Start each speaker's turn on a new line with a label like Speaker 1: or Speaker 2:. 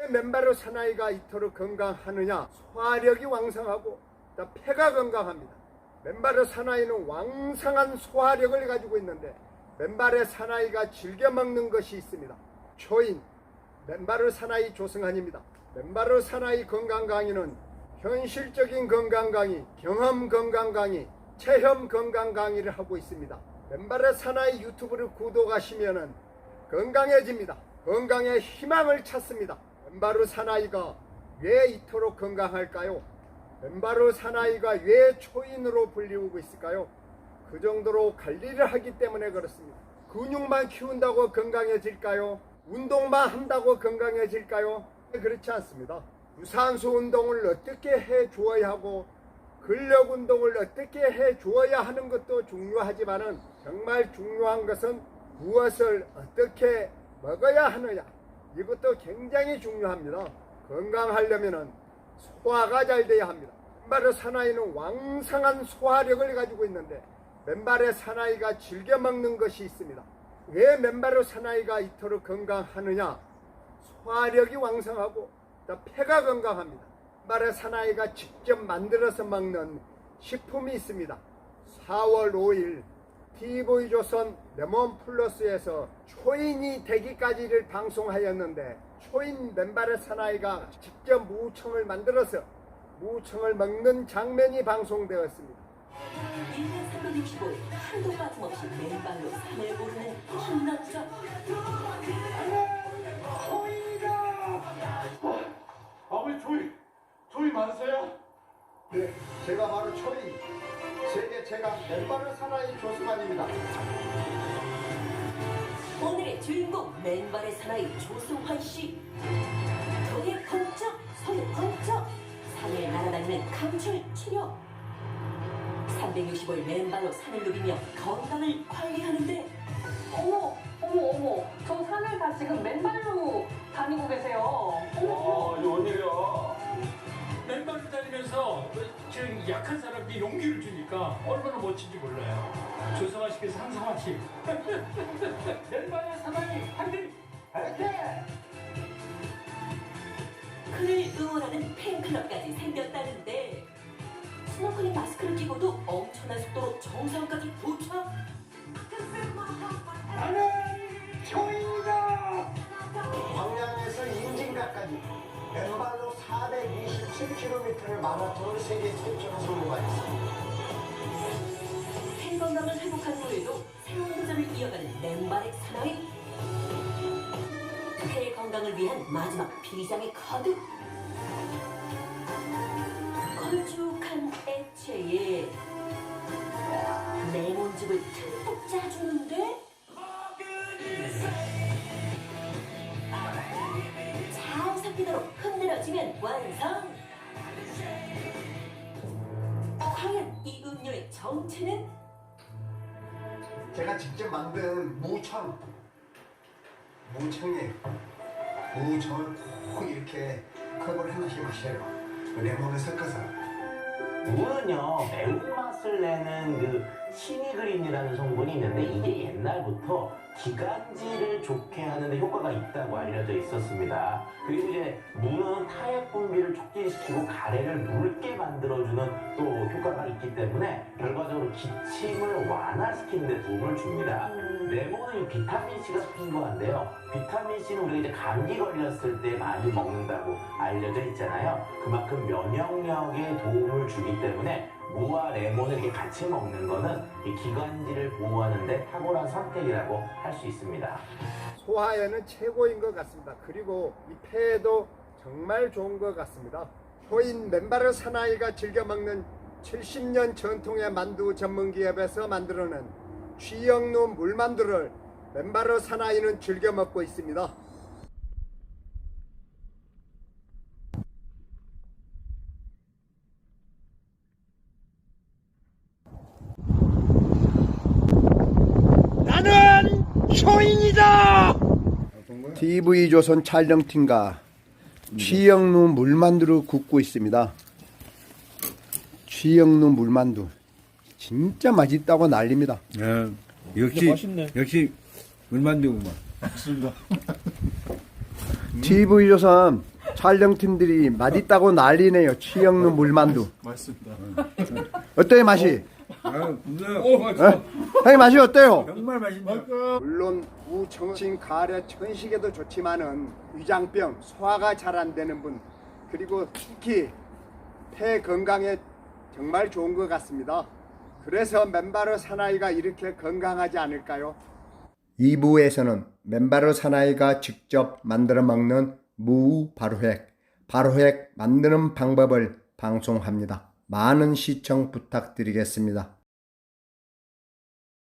Speaker 1: 맨발의 사나이가 이토록 건강하느냐? 소화력이 왕성하고 폐가 건강합니다. 맨발의 사나이는 왕성한 소화력을 가지고 있는데 맨발의 사나이가 즐겨 먹는 것이 있습니다. 초인, 맨발의 사나이 조승환입니다. 맨발의 사나이 건강 강의는 현실적인 건강 강의, 경험 건강 강의, 체험 건강 강의를 하고 있습니다. 맨발의 사나이 유튜브를 구독하시면 건강해집니다. 건강의 희망을 찾습니다. 맨발의 사나이가 왜 이토록 건강할까요? 맨발의 사나이가 왜 초인으로 불리우고 있을까요? 그 정도로 관리를 하기 때문에 그렇습니다. 근육만 키운다고 건강해질까요? 운동만 한다고 건강해질까요? 그렇지 않습니다. 유산소 운동을 어떻게 해 주어야 하고 근력 운동을 어떻게 해 주어야 하는 것도 중요하지만은 정말 중요한 것은 무엇을 어떻게 먹어야 하느냐, 이것도 굉장히 중요합니다. 건강하려면은 소화가 잘 돼야 합니다. 맨발의 사나이는 왕성한 소화력을 가지고 있는데 맨발의 사나이가 즐겨 먹는 것이 있습니다. 왜 맨발의 사나이가 이토록 건강하느냐? 소화력이 왕성하고 폐가 건강합니다. 맨발의 사나이가 직접 만들어서 먹는 식품이 있습니다. 4월 5일 TV조선 레몬플러스에서 초인이 되기까지를 방송하였는데 초인 맨발의 사나이가 직접 무청을 만들어서 무청을 먹는 장면이 방송되었습니다.
Speaker 2: 1년 365일 하루도 빠짐없이 맨발로 산을 오르는 한남자.
Speaker 3: 아버지 조이 맞으세요?
Speaker 1: 네, 제가 바로 초인 세계 최강 맨발의 사나이 조승환입니다.
Speaker 2: 오늘의 주인공 맨발의 사나이 조승환 씨. 등에 번쩍, 손에 번쩍, 산을 날아다니는 강철 체력. 365일 맨발로 산을 누비며 건강을 관리하는데
Speaker 4: 어머, 저 산을 다 지금 맨발로 다니고 계세요. 어머.
Speaker 3: 이거 웬일이야?
Speaker 5: 맨발로 다니면서 지금 약한 사람께 용기를 주니까 얼마나 멋진지 몰라요. 조성아 씨께서 항상 하시. 맨발의 사나이 한들 화이팅!
Speaker 2: 그를 응원하는 팬클럽까지 생겼다는데 스노클링 마스크를 끼고도 엄청난 속도로 정상까지 도착.
Speaker 1: 나는 초인이다! 광양에서 인진가까지 맨발로 427km를 마라톤을 세계 최초로 성공하였습니다.
Speaker 2: 팬 건강을 회복한 후에도 새로운 도전을 이어가는 맨발의 사나이. 폐 건강을 위한 마지막 비장의 카드. 걸쭉한 액체에 레몬즙을 듬뿍 짜주는데 잘 섞이도록 흔들어주면 완성. 과연 이 음료의 정체는?
Speaker 1: 제가 직접 만든 무청이에요. 무청을 꼭 이렇게 컵을 하나씩 마셔요. 레몬을 섞어서.
Speaker 6: 무는요 매운맛을 내는 그 시니그린이라는 성분이 있는데 이게 옛날부터 기관지를 좋게 하는 데 효과가 있다고 알려져 있었습니다. 그리고 이제 무는 타액 분비를 촉진시키고 가래를 묽게 만들어주는 또 효과가 있기 때문에 결과적으로 기침을 완화시키는 데 도움을 줍니다. 레몬은 비타민C가 풍부한데요. 비타민C는 우리가 이제 감기 걸렸을 때 많이 먹는다고 알려져 있잖아요. 그만큼 면역력에 도움을 주기 때문에 무와 레몬을 이렇게 같이 먹는 거는 이 기관지를 보호하는 데 탁월한 선택이라고 할 수 있습니다.
Speaker 1: 소화에는 최고인 것 같습니다. 그리고 이 폐에도 정말 좋은 것 같습니다. 초인 맨발의 사나이가 즐겨 먹는 70년 전통의 만두 전문기업에서 만들어낸 취영루 물만두를 맨발의 사나이는 즐겨 먹고 있습니다. 나는 초인이다! TV조선 촬영팀과 취영루 물만두를 굽고 있습니다. 취영루 물만두 진짜 맛있다고 난립니다.
Speaker 7: 네, 역시 물만두구만.
Speaker 1: TV조선 촬영팀들이 맛있다고 난리네요. 취영루 물만두.
Speaker 3: 맛있습니다.
Speaker 1: 어때요 맛이?
Speaker 3: 오, 맛있어.
Speaker 1: 형님 맛이 어때요?
Speaker 3: 정말 맛있네요.
Speaker 1: 물론 우청신 가래 천식에도 좋지만은 위장병, 소화가 잘 안 되는 분, 그리고 특히 폐 건강에 정말 좋은 것 같습니다. 그래서 맨바르 사나이가 이렇게 건강하지 않을까요? 2부에서는 맨바르 사나이가 직접 만들어 먹는 무 바로획 만드는 방법을 방송합니다. 많은 시청 부탁드리겠습니다.